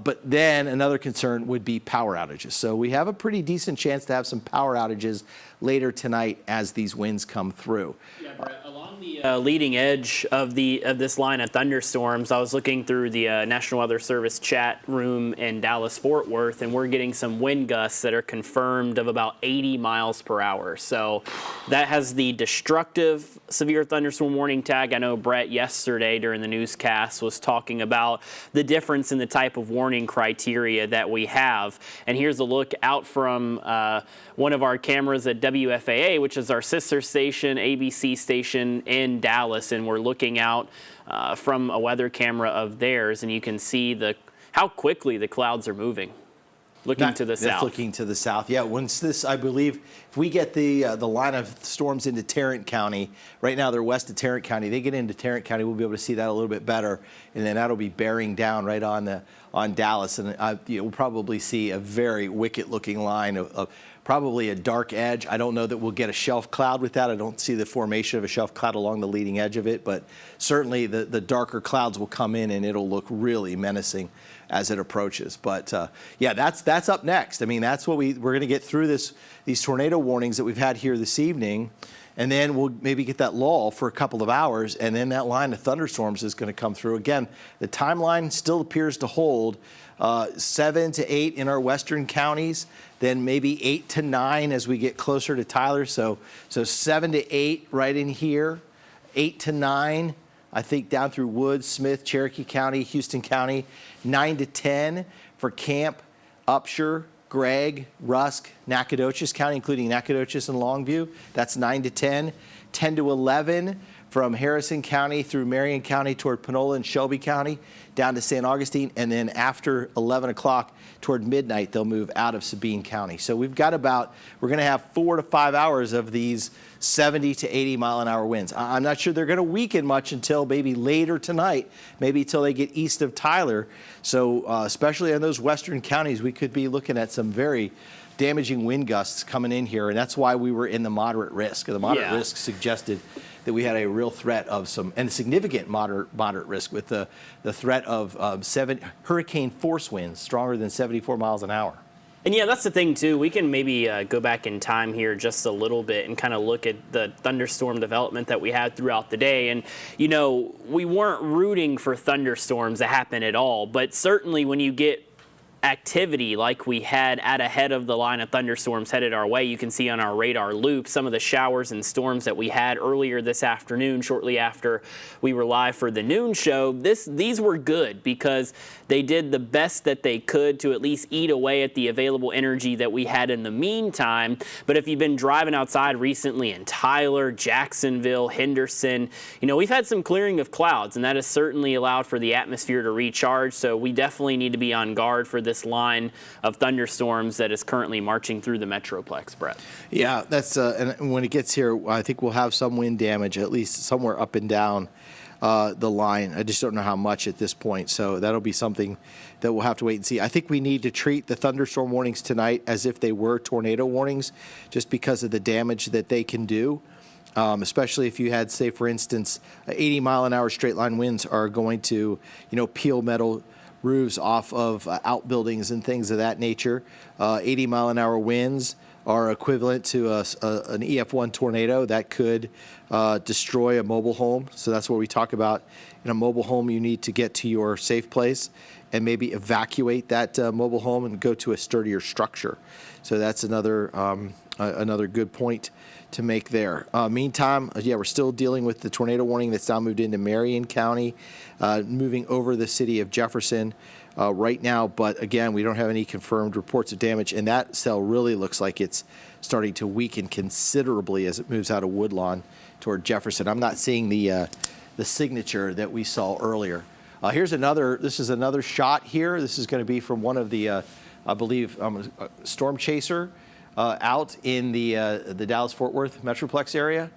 Speaker 2: But then another concern would be power outages. So we have a pretty decent chance to have some power outages later tonight as these winds come through.
Speaker 1: Yeah, Brett, along the leading edge of this line of thunderstorms, I was looking through the National Weather Service chat room in Dallas-Fort Worth, and we're getting some wind gusts that are confirmed of about 80 miles per hour. So that has the destructive severe thunderstorm warning tag. I know Brett yesterday during the newscast was talking about the difference in the type of warning criteria that we have. And here's a look out from one of our cameras at WFAA, which is our sister station, ABC station in Dallas, and we're looking out from a weather camera of theirs, and you can see how quickly the clouds are moving. Looking to the south.
Speaker 2: That's looking to the south. Yeah, once this, I believe, if we get the line of storms into Tarrant County, right now they're west of Tarrant County. They get into Tarrant County, we'll be able to see that a little bit better, and then that'll be bearing down right on on Dallas, and we'll probably see a very wicked-looking line of probably a dark edge. I don't know that we'll get a shelf cloud with that. I don't see the formation of a shelf cloud along the leading edge of it, but certainly the darker clouds will come in and it'll look really menacing as it approaches. But yeah, that's up next. I mean, that's what we're going to get through these tornado warnings that we've had here this evening, and then we'll maybe get that lull for a couple of hours, and then that line of thunderstorms is going to come through. Again, the timeline still appears to hold 7 to 8 in our western counties, then maybe 8 to 9 as we get closer to Tyler. So 7 to 8 right in here, 8 to 9, I think down through Woods, Smith, Cherokee County, Houston County, 9 to 10 for Camp, Upshur, Gregg, Rusk, Nacogdoches County, including Nacogdoches and Longview. That's 9 to 10. 10 to 11 from Harrison County through Marion County toward Panola and Shelby County down to St. Augustine. And then after 11 o'clock toward midnight, they'll move out of Sabine County. So we're going to have 4 to 5 hours of these 70 to 80 mile an hour winds. I'm not sure they're going to weaken much until maybe later tonight, maybe until they get east of Tyler. So especially in those western counties, we could be looking at some very damaging wind gusts coming in here. And that's why we were in the moderate risk. The moderate risk suggested that we had a real threat of and significant moderate risk with the threat of hurricane force winds stronger than 74 miles an hour.
Speaker 1: And yeah, that's the thing too. We can maybe go back in time here just a little bit and kind of look at the thunderstorm development that we had throughout the day. And, you know, we weren't rooting for thunderstorms to happen at all, but certainly when you get activity like we had ahead of the line of thunderstorms headed our way, you can see on our radar loop some of the showers and storms that we had earlier this afternoon shortly after we were live for the noon show. These were good because they did the best that they could to at least eat away at the available energy that we had in the meantime. But if you've been driving outside recently in Tyler, Jacksonville, Henderson, you know, we've had some clearing of clouds, and that has certainly allowed for the atmosphere to recharge. So we definitely need to be on guard for this line of thunderstorms that is currently marching through the Metroplex, Brett.
Speaker 2: Yeah, that's and when it gets here, I think we'll have some wind damage, at least somewhere up and down the line. I just don't know how much at this point, so that'll be something that we'll have to wait and see. I think we need to treat the thunderstorm warnings tonight as if they were tornado warnings, just because of the damage that they can do. Especially if you had, say, for instance, 80 mile an hour straight line winds are going to, peel metal roofs off of outbuildings and things of that nature. 80 mile an hour winds are equivalent to an EF1 tornado that could destroy a mobile home. So that's what we talk about. In a mobile home, you need to get to your safe place and maybe evacuate that mobile home and go to a sturdier structure. So that's another good point to make there. Meantime, we're still dealing with the tornado warning that's now moved into Marion County, moving over the city of Jefferson right now. But again, we don't have any confirmed reports of damage, and that cell really looks like it's starting to weaken considerably as it moves out of Woodlawn toward Jefferson. I'm not seeing the signature that we saw earlier. This is another shot here. This is going to be from one of the, I believe, storm chaser out in the Dallas-Fort Worth Metroplex area.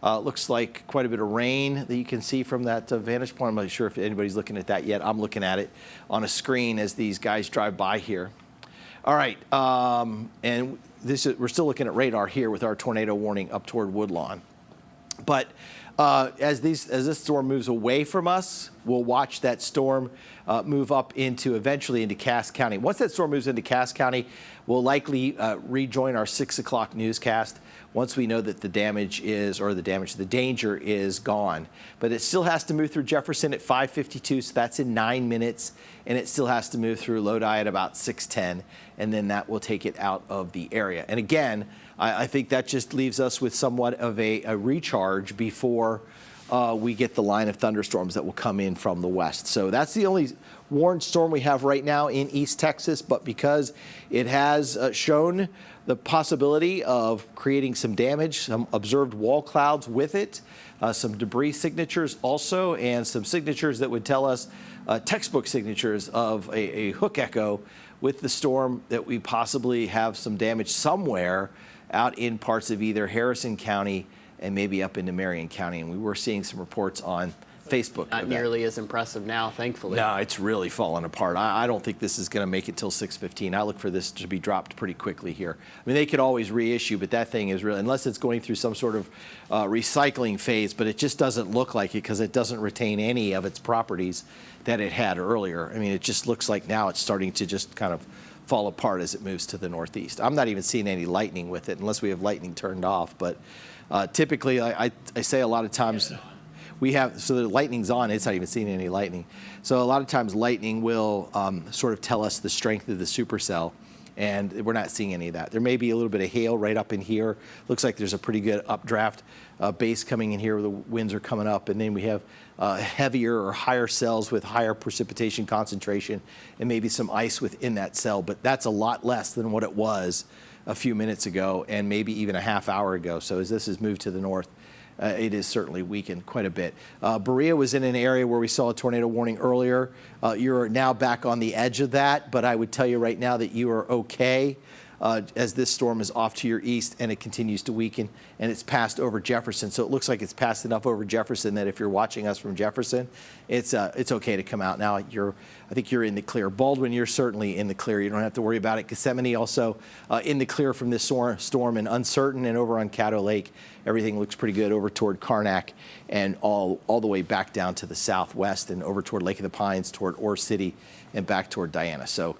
Speaker 2: Looks like quite a bit of rain that you can see from that vantage point. I'm not sure if anybody's looking at that yet. I'm looking at it on a screen as these guys drive by here. All right, and we're still looking at radar here with our tornado warning up toward Woodlawn. But as this storm moves away from us, we'll watch that storm move up eventually into Cass County. Once that storm moves into Cass County, we'll likely rejoin our 6 o'clock newscast once we know that the danger is gone. But it still has to move through Jefferson at 5:52, so that's in 9 minutes, and it still has to move through Lodi at about 6:10, and then that will take it out of the area. And again, I think that just leaves us with somewhat of a recharge before we get the line of thunderstorms that will come in from the west. So that's the only warned storm we have right now in East Texas, but because it has shown the possibility of creating some damage, some observed wall clouds with it, some debris signatures also, and some signatures that would tell us, textbook signatures of a hook echo with the storm, that we possibly have some damage somewhere out in parts of either Harrison County and maybe up into Marion County. And we were seeing some reports on Facebook.
Speaker 1: Not
Speaker 2: event.
Speaker 1: nearly as impressive now, thankfully.
Speaker 2: No, it's really falling apart. I don't think this is going to make it till 6:15. I look for this to be dropped pretty quickly here. I mean, they could always reissue, but that thing is really, unless it's going through some sort of recycling phase, but it just doesn't look like it because it doesn't retain any of its properties that it had earlier. I mean, it just looks like now it's starting to just kind of fall apart as it moves to the northeast. I'm not even seeing any lightning with it unless we have lightning turned off, but typically I say a lot of times we have, so the lightning's on, it's not even seeing any lightning. So a lot of times lightning will sort of tell us the strength of the supercell, and we're not seeing any of that. There may be a little bit of hail right up in here. Looks like there's a pretty good updraft base coming in here where the winds are coming up, and then we have heavier or higher cells with higher precipitation concentration and maybe some ice within that cell, but that's a lot less than what it was a few minutes ago and maybe even a half hour ago. So as this has moved to the north, it is certainly weakened quite a bit. Berea was in an area where we saw a tornado warning earlier. You're now back on the edge of that, but I would tell you right now that you are okay as this storm is off to your east and it continues to weaken, and it's passed over Jefferson. So it looks like it's passed enough over Jefferson that if you're watching us from Jefferson, it's okay to come out now. I think you're in the clear. Baldwin, you're certainly in the clear. You don't have to worry about it. Gethsemane also in the clear from this storm, and Uncertain, and over on Caddo Lake, everything looks pretty good over toward Karnak and all the way back down to the southwest and over toward Lake of the Pines, toward Ore City, and back toward Diana. So,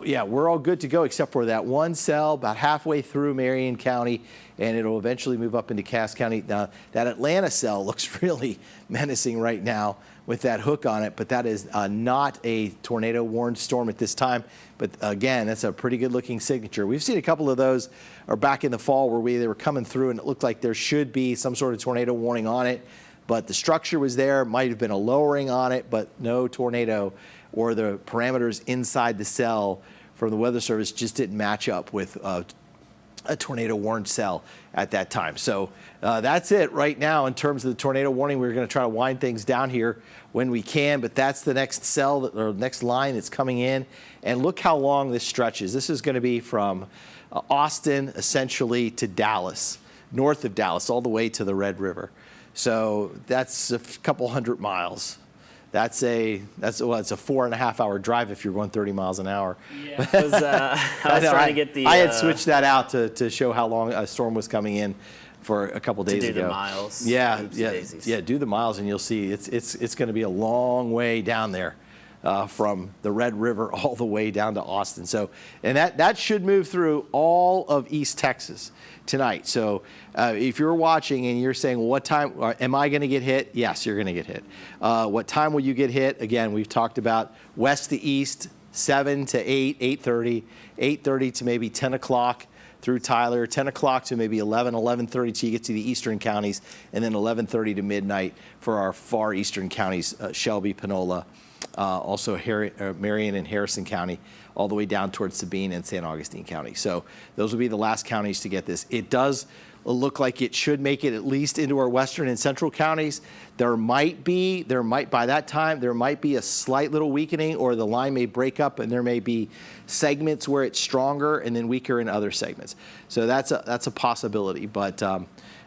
Speaker 2: yeah, we're all good to go except for that one cell about halfway through Marion County, and it'll eventually move up into Cass County. Now, that Atlanta cell looks really menacing right now with that hook on it, but that is not a tornado-warned storm at this time. But again, that's a pretty good-looking signature. We've seen a couple of those are back in the fall where they were coming through, and it looked like there should be some sort of tornado warning on it, but the structure was there, might have been a lowering on it, but no tornado, or the parameters inside the cell from the Weather Service just didn't match up with a tornado warned cell at that time. So that's it right now in terms of the tornado warning. We're going to try to wind things down here when we can, but that's the next cell or next line that's coming in. And look how long this stretches. This is going to be from Austin essentially to Dallas, north of Dallas, all the way to the Red River. So that's a couple hundred miles. It's a 4.5 hour drive if you're going 30 miles an hour.
Speaker 1: Yeah, I was trying to get the.
Speaker 2: I had switched that out to show how long a storm was coming in for a couple days ago.
Speaker 1: Do the miles.
Speaker 2: Yeah,
Speaker 1: Oops,
Speaker 2: yeah,
Speaker 1: daisies.
Speaker 2: yeah. Do the miles, and you'll see it's going to be a long way down there. From the Red River all the way down to Austin. So, and that should move through all of East Texas tonight. So if you're watching and you're saying, well, what time am I going to get hit? Yes, you're going to get hit. What time will you get hit? Again, we've talked about west to east, 7 to 8, 8:30, 8:30 to maybe 10 o'clock through Tyler, 10 o'clock to maybe 11, 11:30 till you get to the eastern counties, and then 11:30 to midnight for our far eastern counties, Shelby, Panola, also Marion and Harrison County, all the way down towards Sabine and San Augustine County. So those will be the last counties to get this. It does look like it should make it at least into our western and central counties. By that time, there might be a slight little weakening, or the line may break up and there may be segments where it's stronger and then weaker in other segments. So that's a possibility. But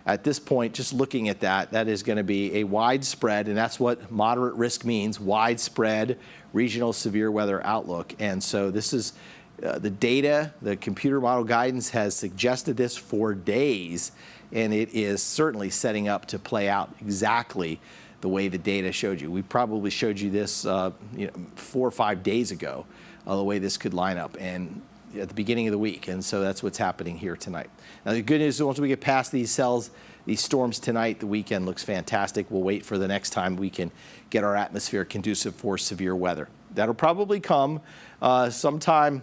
Speaker 2: at this point, just looking at that is going to be a widespread, and that's what moderate risk means, widespread regional severe weather outlook. And so this is the data, the computer model guidance has suggested this for days, and it is certainly setting up to play out exactly the way the data showed you. We probably showed you this 4 or 5 days ago, the way this could line up, and at the beginning of the week, and so that's what's happening here tonight. Now the good news is once we get past these storms tonight, the weekend looks fantastic. We'll wait for the next time we can get our atmosphere conducive for severe weather. That'll probably come sometime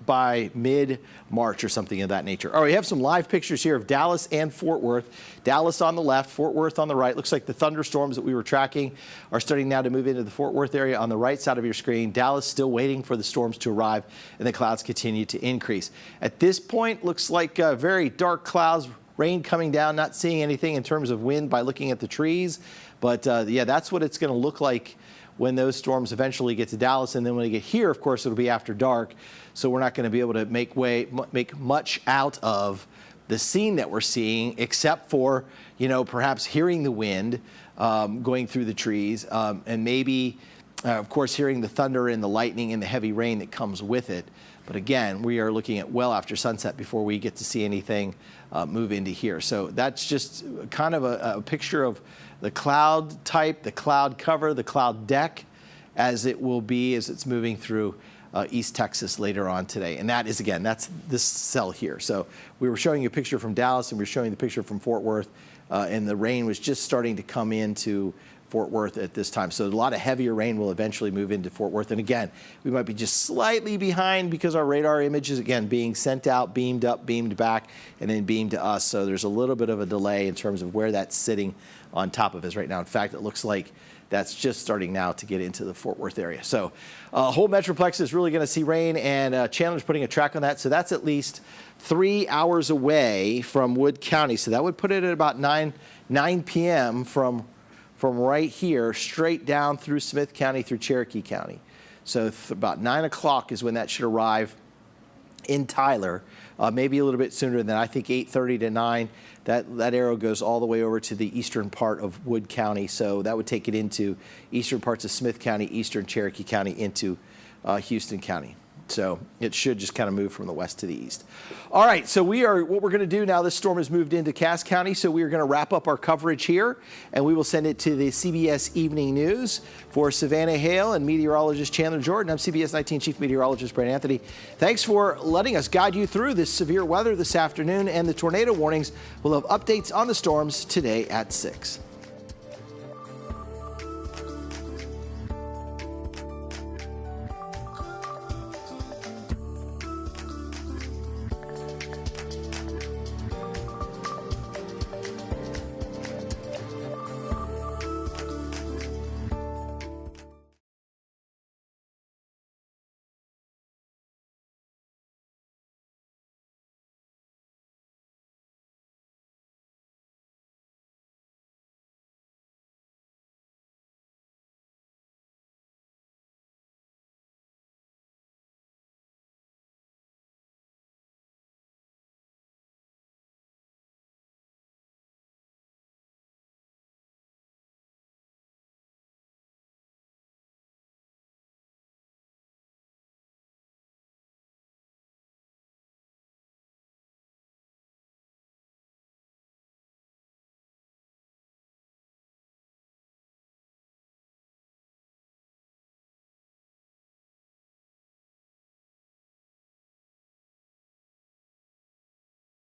Speaker 2: by mid-March or something of that nature. All right, we have some live pictures here of Dallas and Fort Worth. Dallas on the left, Fort Worth on the right. Looks like the thunderstorms that we were tracking are starting now to move into the Fort Worth area on the right side of your screen. Dallas still waiting for the storms to arrive, and the clouds continue to increase. At this point, looks like very dark clouds, rain coming down, not seeing anything in terms of wind by looking at the trees. But yeah, that's what it's going to look like when those storms eventually get to Dallas. And then when they get here, of course, it'll be after dark. So we're not going to be able to make much out of the scene that we're seeing, except for, perhaps hearing the wind going through the trees, and maybe, of course, hearing the thunder and the lightning and the heavy rain that comes with it. But again, we are looking at well after sunset before we get to see anything move into here. So that's just kind of a picture of the cloud type, the cloud cover, the cloud deck, as it will be as it's moving through East Texas later on today. And that is, again, that's this cell here. So we were showing you a picture from Dallas, and we were showing the picture from Fort Worth, and the rain was just starting to come into Fort Worth at this time. So a lot of heavier rain will eventually move into Fort Worth. And again, we might be just slightly behind because our radar image is, again, being sent out, beamed up, beamed back, and then beamed to us. So there's a little bit of a delay in terms of where that's sitting on top of us right now. In fact, it looks like that's just starting now to get into the Fort Worth area. So whole Metroplex is really going to see rain, and Chandler's putting a track on that. So that's at least 3 hours away from Wood County. So that would put it at about 9 p.m. from right here straight down through Smith County through Cherokee County. So about 9 o'clock is when that should arrive in Tyler, maybe a little bit sooner than that. I think 8:30 to 9. That arrow goes all the way over to the eastern part of Wood County. So that would take it into eastern parts of Smith County, eastern Cherokee County, into Houston County. So it should just kind of move from the west to the east. All right, so what we're going to do now, this storm has moved into Cass County, so we are going to wrap up our coverage here, and we will send it to the CBS Evening News. For Savannah Hale and meteorologist Chandler Jordan, I'm CBS 19 Chief Meteorologist Brent Anthony. Thanks for letting us guide you through this severe weather this afternoon and the tornado warnings. We'll have updates on the storms today at 6.